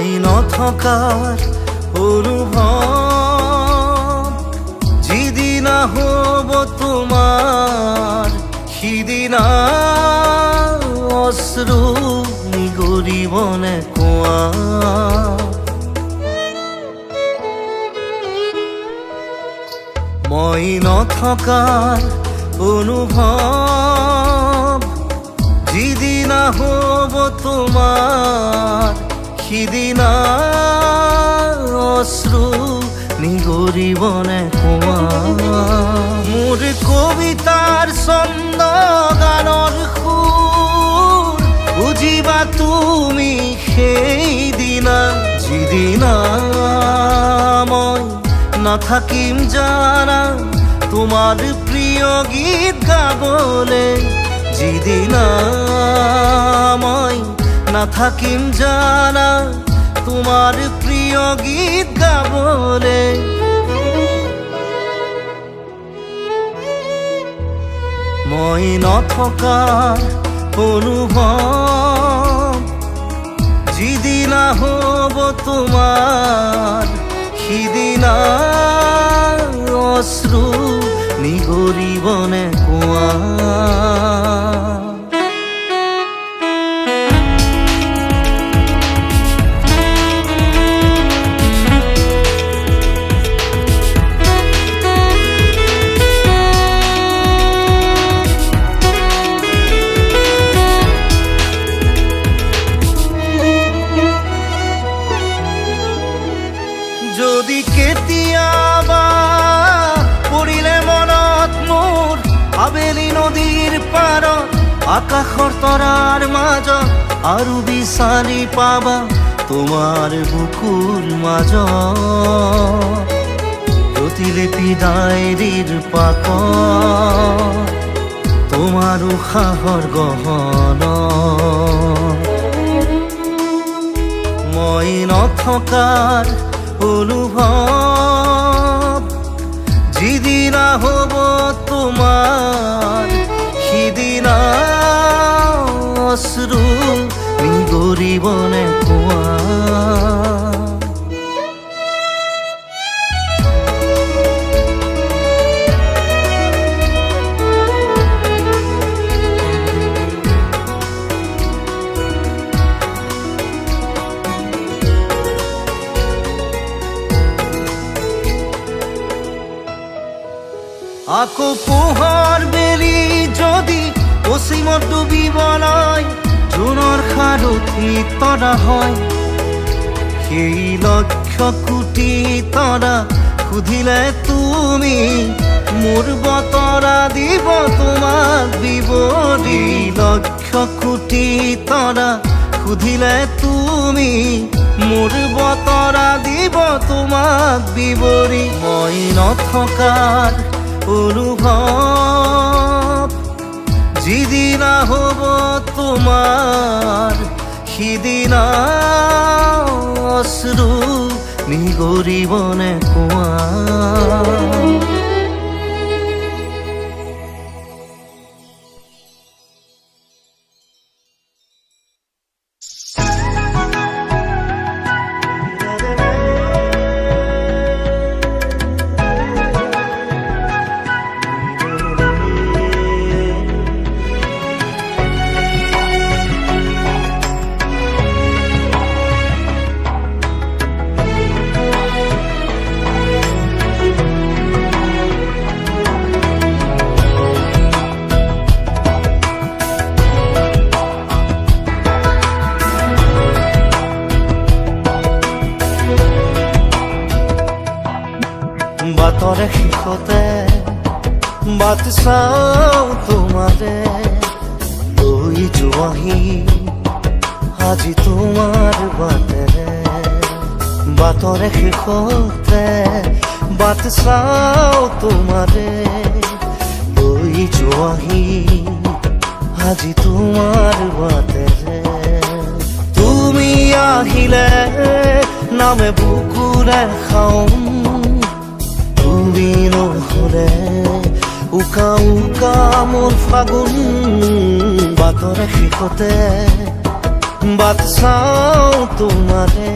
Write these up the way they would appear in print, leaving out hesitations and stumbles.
মই নথকাৰ অনুভৱ যিদিনা হ'ব তোমাৰ সিদিনা অশ্ৰু নিগৰিবনে কোৱা মই নথকাৰ অনুভৱ যিদিনা হ'ব তোমাৰ সিদিনা অশ্ৰু নিগৰিবনে কোৱা মোৰ কবিতাৰ ছন্দ গানৰ সুৰ বুজিবা তুমি সেইদিনা যিদিনা মই নাথাকিম জানা তোমাৰ প্ৰিয় গীত গাবলে যিদিনা মই নাথাকিম জানা তোমাৰ প্ৰিয় গীত গাবলে মই নথকাৰ অনুভৱ যিদিনা হ'ব তোমাৰ সিদিনা অশ্ৰু নিগৰিবনে কোৱা যদি কেতিয়াবা পৰিলে মনত মোৰ আবেলি নদীৰ পাৰত আকাশৰ তৰাৰ মাজত আৰু বিচাৰি পাবা তোমাৰ বুকুৰ মাজত প্ৰতিলিপি ডায়েৰীৰ পাতত তোমাৰ উশাহৰ গহনা মই নথকাৰ অনুভৱ যিদিনা হ'ব তোমাৰ সিদিনা অশ্ৰু নিগৰিবনে কোৱা আকৌ পোহৰ বেলি যদি অসীমত ডুবিবলৈ জোনৰ সাৰথি তৰা হয় সেই লক্ষ কোটি তৰা সুধিলে তুমি মোৰ বতৰা দিব তোমাক বিৱৰি লক্ষ কোটি তৰা সুধিলে তুমি মোৰ বতৰা দিব তোমাক বিৱৰি মই নথকাৰ অনুভৱ যিদিনা হ'ব তোমাৰ সিদিনা অশ্ৰু নিগৰিবনে কোৱা বাটৰ শেষতে বাট চাওঁ তোমাৰে লৈ যোৱাহি আজি তোমাৰ বাটেৰে বাটৰ শেষতে বাট চাওঁ তোমাৰে লৈ যোৱাহি আজি তোমাৰ বাটেৰে তুমি আহিলে নামে বুকুৰে খাওঁ তুমি নহ'লে উকা উকা মোৰ ফাগুন বাটৰ শেষতে বাট চাওঁ তোমাৰে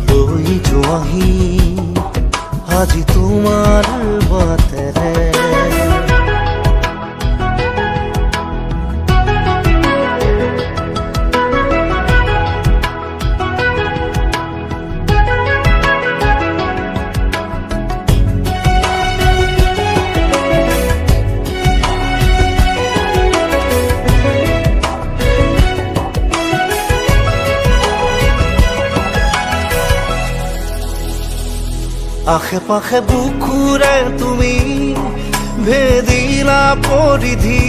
লৈ যোৱাহি আজি তোমাৰ বাটেৰে। আশে পাশে বুকুৰে তুমি ভেদিলা পৰিধি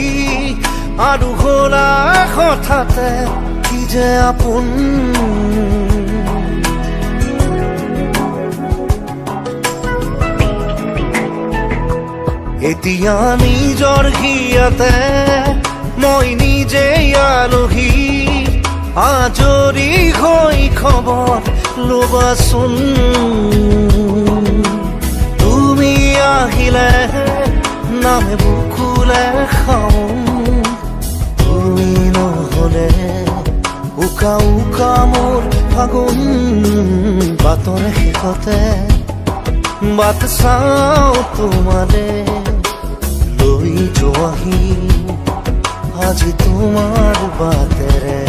আৰু হলা হঠাতে কি যে আপোন। এতিয়া নিজৰ হিয়াতে মই নিজে আলহী আজৰি হৈ খবৰ ল'বাচোন। তুমি আহিলে নামে বুকুলে খাওঁ, তুমি নহ'লে উকা উকা মোৰ ফাগুন। বাটৰ শেষতে বাট চাওঁ তোমাৰে লৈ যোৱাহি আজি তোমাৰ বাটেৰে।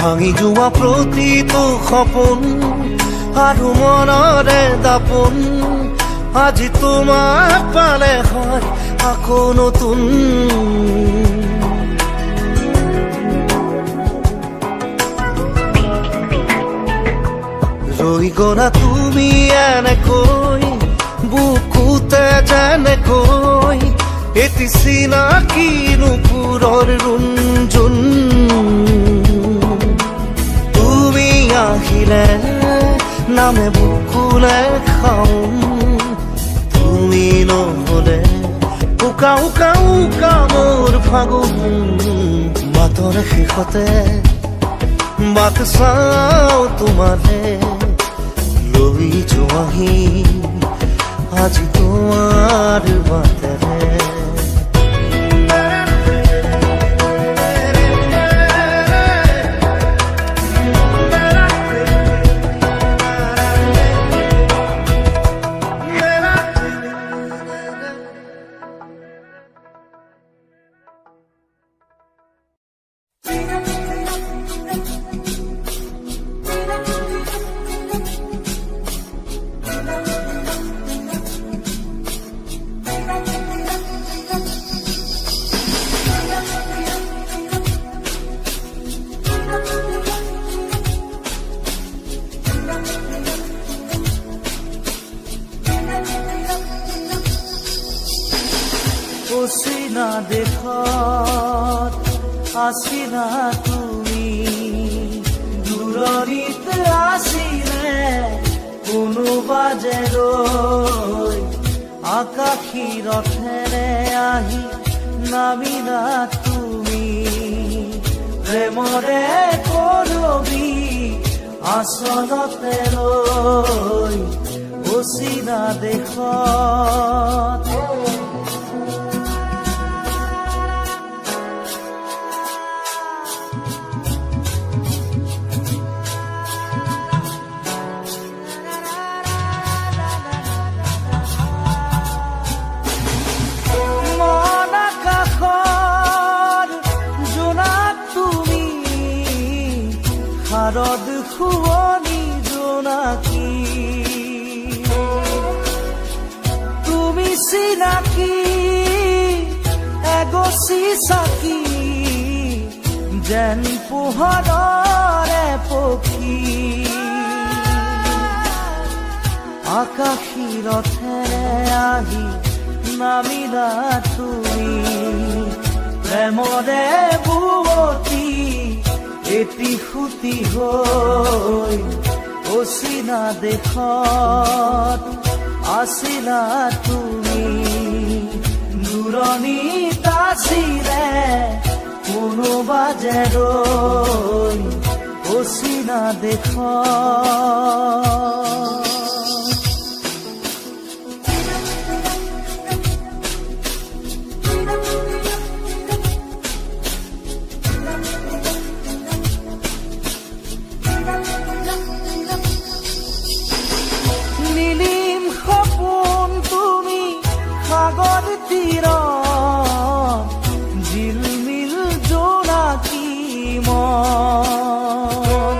ভাঙি যোৱা প্ৰতিটো সপোন আৰু মনৰে দাপোন আজি তোমাক পালে হয় আকৌ নতুন। ৰৈ গলা তুমি এনেকৈ বুকুতে যেনেকৈ এটি চিনাকি নুপুৰৰ ৰুণজুন। আহিলে নামে বুকুলে খাওঁ, তুমি নহ'লে উকা উকা উকা মোৰ ফাগুন। বাটৰ শেষতে বাট চাওঁ তোমাৰে লৈ যোৱাহি আজি তোমাৰ বাটেৰে। অচিনা দেশত আছিলা তুমি, দূৰণিত আছিলে কোনোবা যে ৰৈ আকাশী ৰথেৰে আহি নামিলা তুমি। প্ৰেমৰে কৰবি আচলতে ৰৈ অচিনা দেশত। শাৰদ শুৱনি জোনাকী তুমি চিনাকি এগছি চাকি যেন পোহৰৰে পক্ষী। আকাশী ৰথেৰে আহি নামিলা তুমি প্ৰেমৰে বুৱতী এটি সুতি হৈ অচিনা দেশত আছিলা তুমি দূৰণিত আছিলে কোনোবা যে ৰৈ অচিনা দেশত নীলিম সপোন তুমি সাগৰ তীৰত ঝিলমিল জোনাকী মন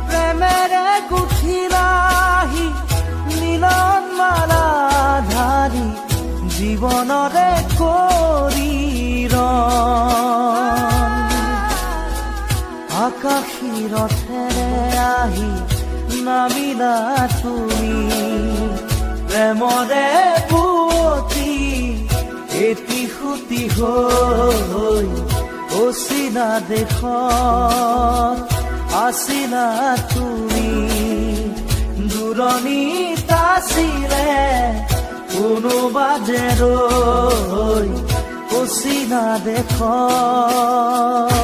প্ৰেমেৰে গুঠিলাহি মিলন মালা ধাৰি জীৱনৰে কৰি আকাশী ৰথেৰে আহি নামিলা তুমি প্ৰেমৰে বুৱতী এটি সুতি হৈ অচিনা দেশত আছিলা তুমি দূৰণিত আছিলে কোনোবা যে ৰৈ অচিনা দেশত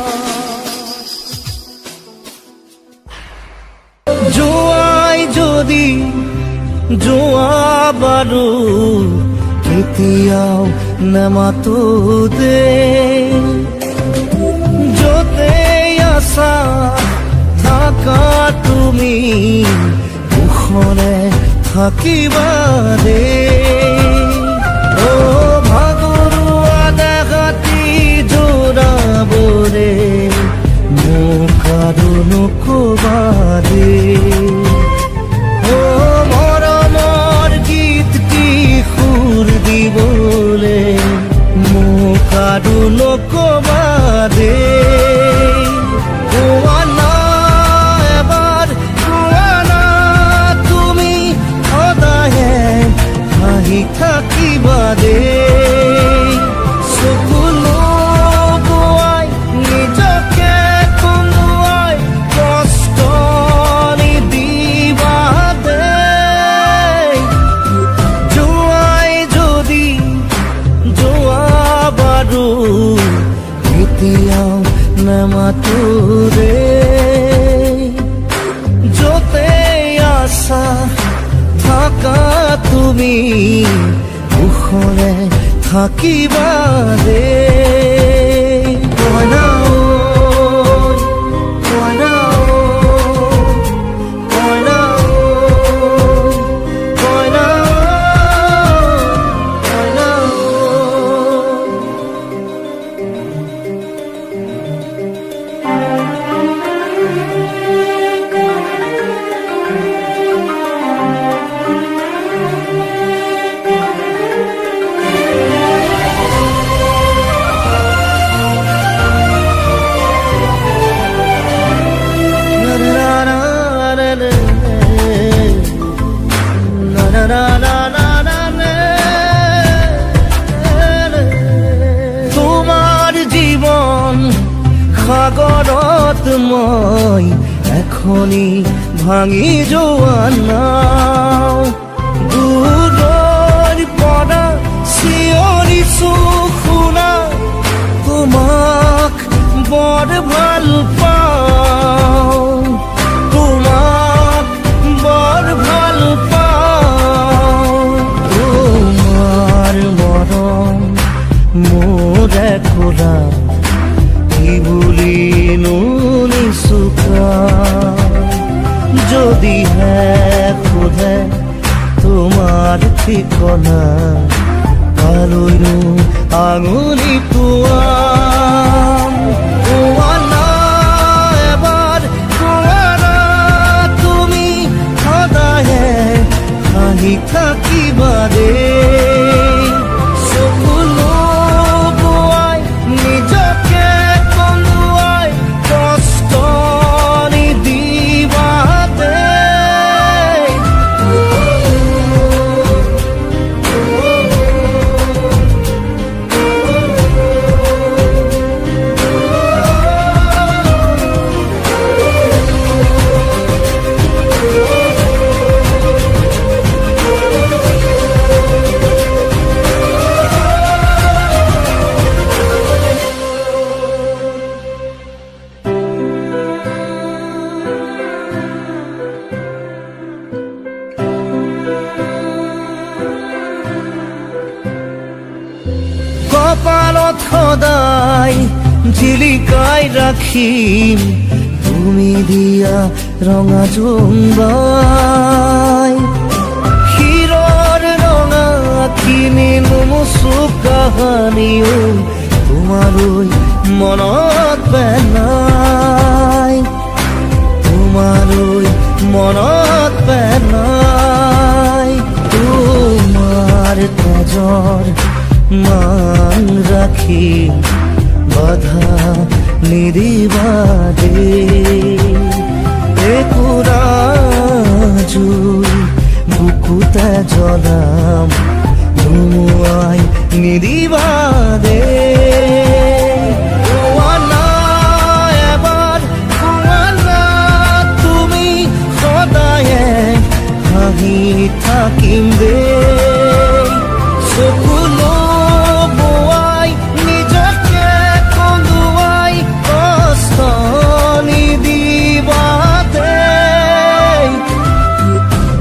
জোৱাই যদি যোৱা বাৰু কেতিয়াও নামাতো দে য'তে আছা থাকা তুমি কুশলে থাকিবা দে অ ভাগৰুৱা দেহাতি জোৰাবৰে মোক আৰু নকবা দে অ মৰমৰ গীত কি সুৰ দিবলে মোক আৰু নকবা দে কোৱা না এবাৰ কোৱা না তুমি সদায়ে হাঁহি থাকিবা দে চকুলো বোৱাই নিজকে কন্দুৱাই কষ্ট নিদিবা দে জোৱাই যদি যোৱা বাৰু কেতিয়াও নামাতো ৰে য'তে আছা থাকা তুমি কুশলে থাকিবা দে কইনা ঐ, কইনা ঐ, কইনা ঐ, কইনা ঐ, কইনা ঐ। তোমাৰ জীৱন সাগৰত মই এখনি ভাঙি যোৱা নাও দূৰৰ পৰা চিঞৰিছো শুনা তোমাক বৰ ভাল পাওঁ তোমাক বৰ ভাল পাওঁ তোমাৰ মৰম মোৰ একোলা কি বুলিনো নিচুকা যদিহে সোধে তোমাৰ ঠিকনা কালৈনো আঙুলি তোৱাম কোৱা না এবাৰ কোৱা না তুমি সদায়ে হাঁহি থাকিবা দে চকুলো বোৱাই নিজকে কন্দুৱাই কষ্ট নিদিবা দে মনত সদায় জিলিকাই ৰাখিম তুমি দিয়া ৰঙা জোনবাই। শিৰৰ ৰঙা আখিনি নুমুচু কাহানিও তোমালৈ মনত পেলাই, তোমালৈ মনত পেলাই। তোমাৰ তেজৰ মান ৰাখি বাধা নিদিবা দেই, একুৰা জুই বুকুতে জ্বলাম নুমুৱাই নিদিবা দেই। কোৱানা এবাৰ কোৱানা তুমি সদায়ে হাঁহি থাকিম দেই, চকুলো বোৱাই নিজকে কন্দুৱাই কষ্ট নিদিবা দেই।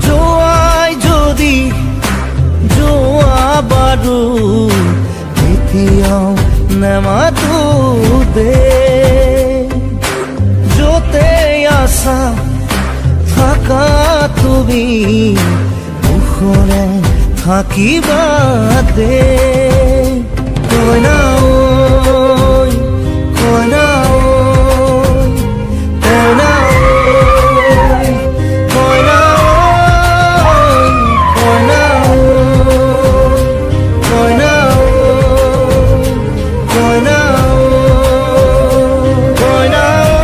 যোৱাই যদি যোৱা বাৰু এতিয়াও নেমাতো দেই, য'তে আছা থাকা তুমি মুখৰে থাকিবা দেই। কইনা ঐ, কইনা ঐ, কইনা ঐ, কইনা ঐ, কইনা ঐ, কইনা ঐ, কইনা ঐ, কইনা ঐ।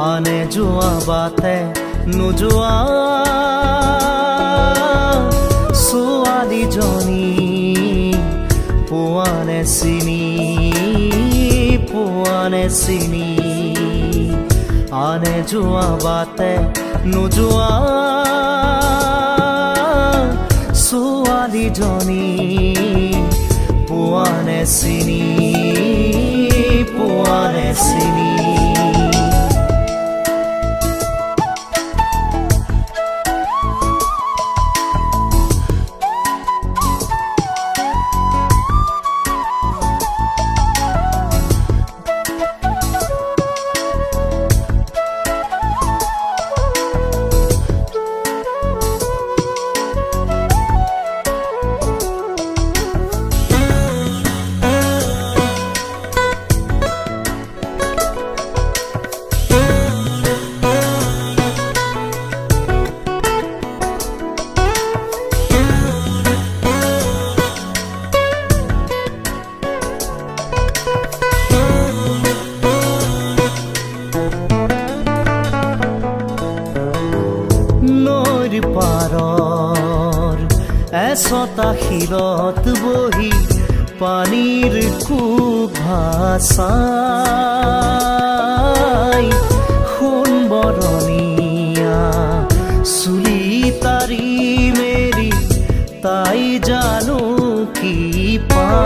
আনে যোৱা বাটে নোযোৱা ছোৱালীজনী পোৱানে চিনি, পোৱানে চিনি। আনে যোৱা বাটে নোযোৱা ছোৱালীজনী পোৱানে চিনি, পোৱানে চিনি। পাৰৰ এচটা শিলত বহি পানীৰ কোব ভাচাই, সোণ বৰণীয়া চুলি তাৰি মেৰি তাই জানো কি পায়।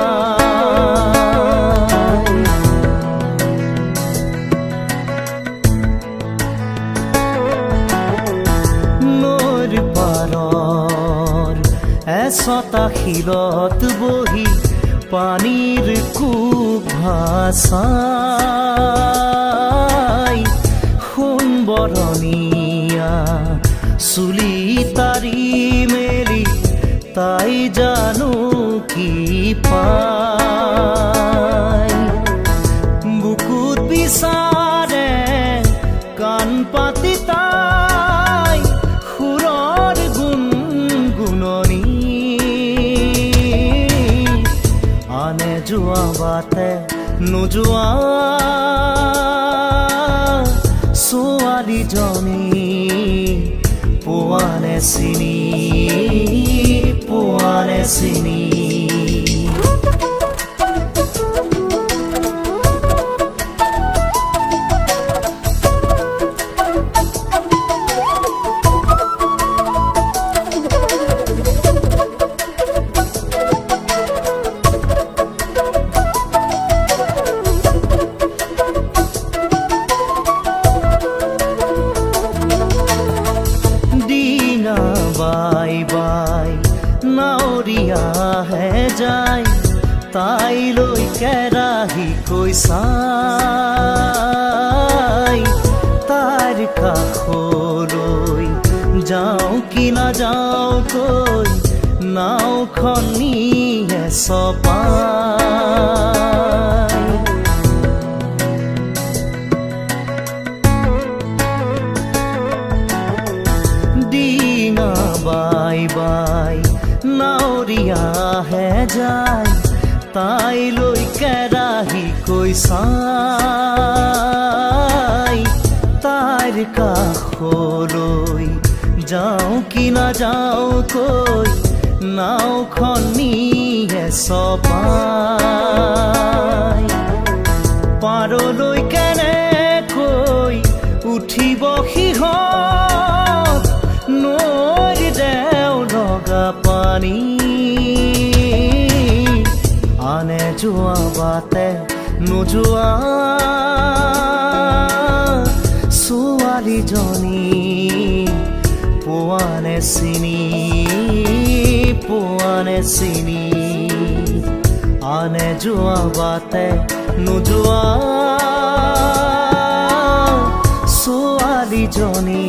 নৈৰ পাৰৰ এচটা শিলত বহি পানীৰ কোব ভাচাই, সোণ বৰণীয়া চুলি তাৰি মেলি তাই জানো নাই বুকুত বিচাৰে কাণ পাতি তাই সুৰৰ গুণগুণনি আনে যোৱা বাটে নোযোৱা ছোৱালীজনী পোৱানে চিনি বাই বাই নাৱৰীয়াহে যায় তাইলৈ কেৰাহী কৈ চাই তাইৰ কাষলৈ যাওঁ কি নাযাওঁ কৈ নাওখন নিয়ে চপাই বাই বাই নাৱৰীয়াহে যায় তাইলৈ কেৰাহী কৈ চাই তাইৰ কাষলৈ যাওঁ কি নাযাওঁ কৈ নাওখন নিয়ে চপাই পাৰলৈ কেনেকৈ উঠিব সিহঁত নৈৰ দেও লগা পানী আনে যোৱা বাটে নোযোৱা ছোৱালীজনী পোৱানে চিনি আনে যোৱা বাটে নোযোৱা ছোৱালীজনী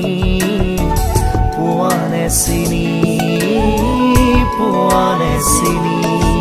পোৱানে চিনি পোৱানে চিনি